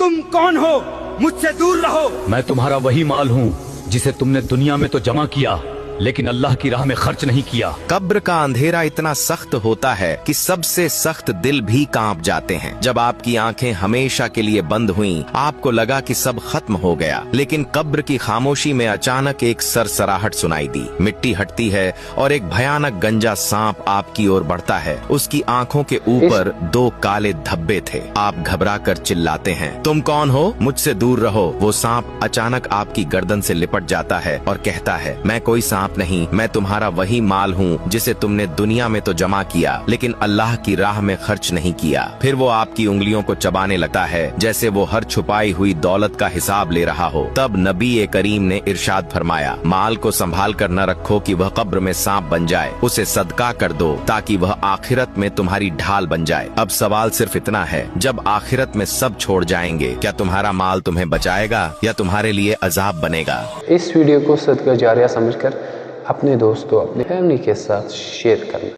तुम कौन हो? मुझसे दूर रहो। मैं तुम्हारा वही माल हूँ जिसे तुमने दुनिया में तो जमा किया, लेकिन अल्लाह की राह में खर्च नहीं किया। कब्र का अंधेरा इतना सख्त होता है कि सबसे सख्त दिल भी कांप जाते हैं। जब आपकी आंखें हमेशा के लिए बंद हुईं, आपको लगा कि सब खत्म हो गया, लेकिन कब्र की खामोशी में अचानक एक सरसराहट सुनाई दी। मिट्टी हटती है और एक भयानक गंजा सांप आपकी ओर बढ़ता है। उसकी आंखों के ऊपर 2 काले धब्बे थे। आप घबरा कर चिल्लाते हैं, तुम कौन हो? मुझसे दूर रहो। वो सांप अचानक आपकी गर्दन से लिपट जाता है और कहता है, मैं कोई सांप नहीं, मैं तुम्हारा वही माल हूँ जिसे तुमने दुनिया में तो जमा किया, लेकिन अल्लाह की राह में खर्च नहीं किया। फिर वो आपकी उंगलियों को चबाने लगता है जैसे वो हर छुपाई हुई दौलत का हिसाब ले रहा हो। तब नबी करीम ने इरशाद फरमाया, माल को संभाल कर न रखो कि वह कब्र में सांप बन जाए, उसे सदका कर दो ताकि वह आखिरत में तुम्हारी ढाल बन जाए। अब सवाल सिर्फ इतना है, जब आखिरत में सब छोड़ जाएंगे, क्या तुम्हारा माल तुम्हें बचाएगा या तुम्हारे लिए अजाब बनेगा? इस वीडियो को सदका जारिया समझकर अपने दोस्तों, अपने फैमिली के साथ शेयर करना।